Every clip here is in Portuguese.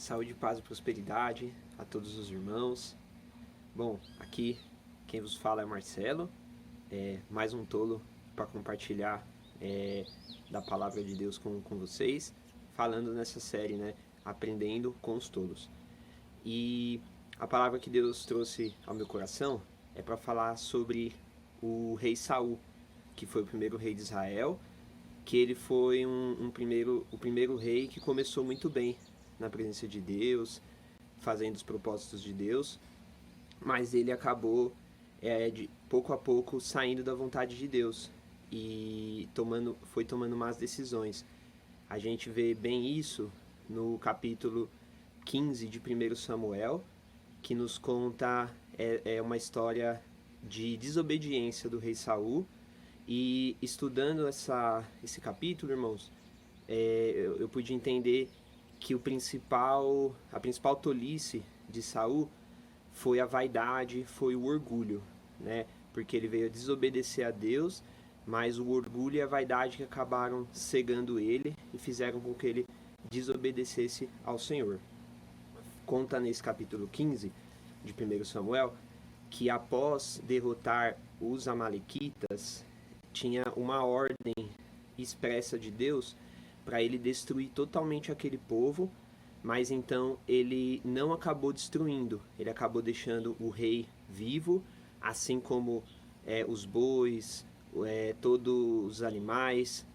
Saúde, paz e prosperidade a todos os irmãos. Bom, aqui quem vos fala é Marcelo, mais um tolo para compartilhar da palavra de Deus com vocês, falando nessa série, né, Aprendendo com os Tolos. E a palavra que Deus trouxe ao meu coração é para falar sobre o rei Saul, que foi o primeiro rei de Israel, que ele foi o primeiro rei que começou muito bem na presença de Deus, fazendo os propósitos de Deus, mas ele acabou de pouco a pouco saindo da vontade de Deus e foi tomando más decisões. A gente vê bem isso no capítulo 15 de 1 Samuel, que nos conta uma história de desobediência do rei Saul. E estudando esse capítulo, irmãos, eu pude entender que a principal tolice de Saul foi a vaidade, foi o orgulho, né? Porque ele veio a desobedecer a Deus, mas o orgulho e a vaidade que acabaram cegando ele e fizeram com que ele desobedecesse ao Senhor. Conta nesse capítulo 15 de 1 Samuel que após derrotar os amalequitas, tinha uma ordem expressa de Deus para ele destruir totalmente aquele povo, mas então ele não acabou destruindo, ele acabou deixando o rei vivo, assim como os bois, todos os animais,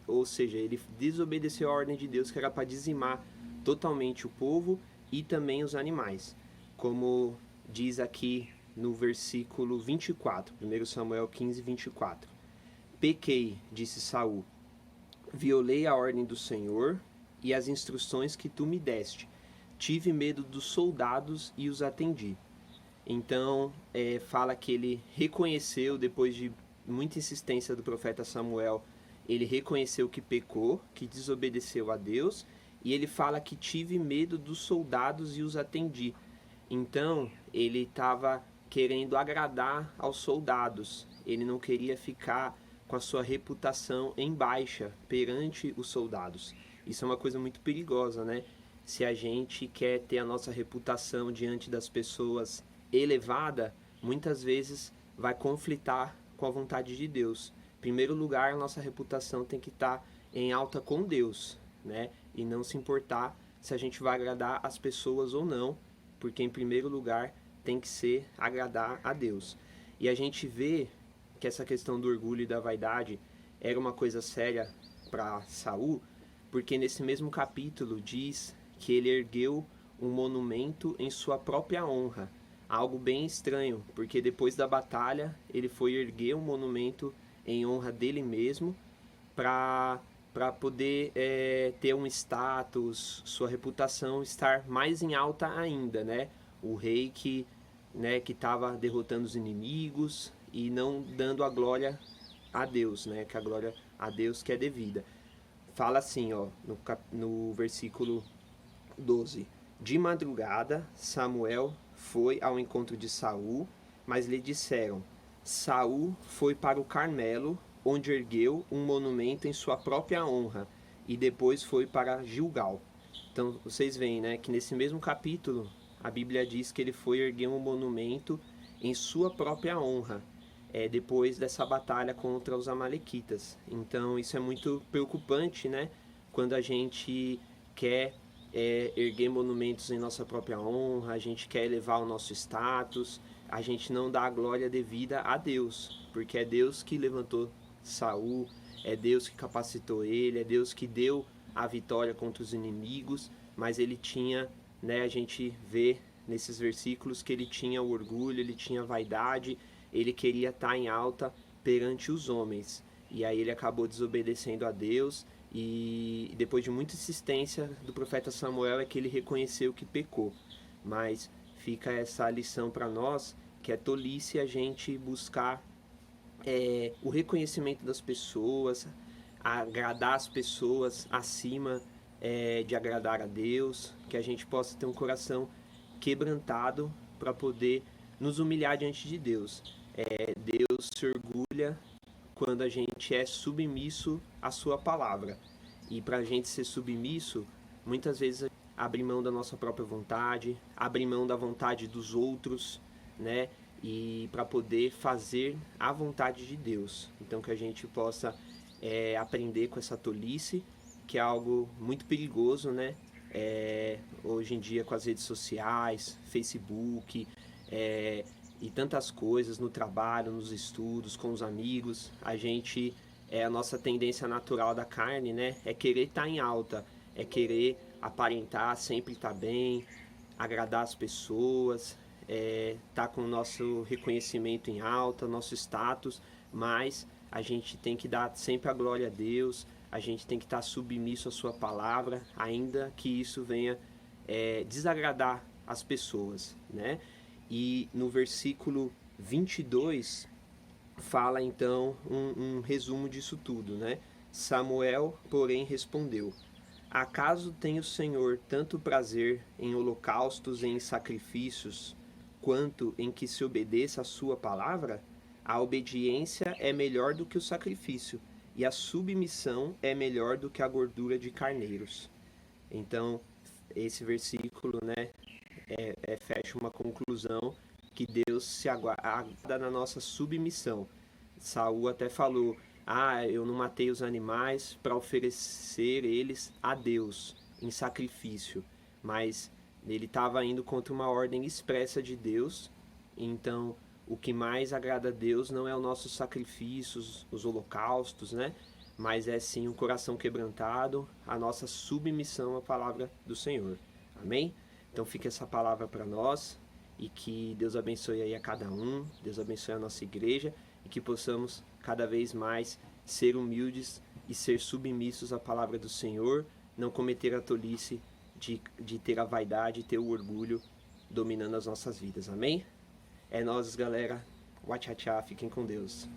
ou seja, ele desobedeceu a ordem de Deus que era para dizimar totalmente o povo e também os animais, como diz aqui no versículo 24, 1 Samuel 15, 24. Pequei, disse Saul, violei a ordem do Senhor e as instruções que tu me deste. Tive medo dos soldados e os atendi. Então, fala que ele reconheceu, depois de muita insistência do profeta Samuel, ele reconheceu que pecou, que desobedeceu a Deus, e ele fala que tive medo dos soldados e os atendi. Então, ele estava querendo agradar aos soldados, ele não queria ficar com a sua reputação em baixa perante os soldados. Isso é uma coisa muito perigosa, né? Se a gente quer ter a nossa reputação diante das pessoas elevada, muitas vezes vai conflitar com a vontade de Deus. Em primeiro lugar, a nossa reputação tem que estar em alta com Deus, né? E não se importar se a gente vai agradar as pessoas ou não, porque em primeiro lugar tem que ser agradar a Deus. E a gente vê que essa questão do orgulho e da vaidade era uma coisa séria para Saul, porque nesse mesmo capítulo diz que ele ergueu um monumento em sua própria honra. Algo bem estranho, porque depois da batalha ele foi erguer um monumento em honra dele mesmo para poder ter um status, sua reputação estar mais em alta ainda, né? O rei que estava derrotando os inimigos e não dando a glória a Deus, né? Que a glória a Deus que é devida. Fala assim, ó, no versículo 12. De madrugada, Samuel foi ao encontro de Saul, mas lhe disseram: Saul foi para o Carmelo, onde ergueu um monumento em sua própria honra, e depois foi para Gilgal. Então, vocês veem, né, que nesse mesmo capítulo, a Bíblia diz que ele foi erguer um monumento em sua própria honra, depois dessa batalha contra os amalequitas. Então, isso é muito preocupante, né, quando a gente quer erguer monumentos em nossa própria honra, a gente quer elevar o nosso status, a gente não dá a glória devida a Deus, porque é Deus que levantou Saul, é Deus que capacitou ele, é Deus que deu a vitória contra os inimigos, mas ele tinha, né, a gente vê nesses versículos que ele tinha o orgulho, ele tinha a vaidade, ele queria estar em alta perante os homens, e aí ele acabou desobedecendo a Deus, e depois de muita insistência do profeta Samuel é que ele reconheceu que pecou. Mas fica essa lição para nós, que é tolice a gente buscar o reconhecimento das pessoas, agradar as pessoas acima de agradar a Deus, que a gente possa ter um coração quebrantado para poder nos humilhar diante de Deus. Deus se orgulha quando a gente é submisso à sua palavra. E para a gente ser submisso, muitas vezes abrir mão da nossa própria vontade, abrir mão da vontade dos outros, né? E para poder fazer a vontade de Deus. Então que a gente possa aprender com essa tolice, que é algo muito perigoso, né? Hoje em dia com as redes sociais, Facebook, e tantas coisas no trabalho, nos estudos, com os amigos, a nossa tendência natural da carne, né? É querer estar em alta, é querer aparentar, sempre estar bem, agradar as pessoas, estar com o nosso reconhecimento em alta, nosso status, mas a gente tem que dar sempre a glória a Deus, a gente tem que estar submisso à sua palavra, ainda que isso venha desagradar as pessoas, né? E no versículo 22 fala então um resumo disso tudo, né? Samuel, porém, respondeu: acaso tem o Senhor tanto prazer em holocaustos e em sacrifícios, quanto em que se obedeça a sua palavra? A obediência é melhor do que o sacrifício, e a submissão é melhor do que a gordura de carneiros. Então, esse versículo, né, fecha uma conclusão que Deus se agrada na nossa submissão. Saul até falou: eu não matei os animais para oferecer eles a Deus em sacrifício, mas ele estava indo contra uma ordem expressa de Deus. Então, o que mais agrada a Deus não é os nossos sacrifícios, os holocaustos, né? Mas é sim um coração quebrantado, a nossa submissão à palavra do Senhor. Amém? Então fica essa palavra para nós e que Deus abençoe aí a cada um, Deus abençoe a nossa igreja e que possamos cada vez mais ser humildes e ser submissos à palavra do Senhor, não cometer a tolice de ter a vaidade, ter o orgulho dominando as nossas vidas. Amém? É nóis, galera. Tchau, tchau. Fiquem com Deus.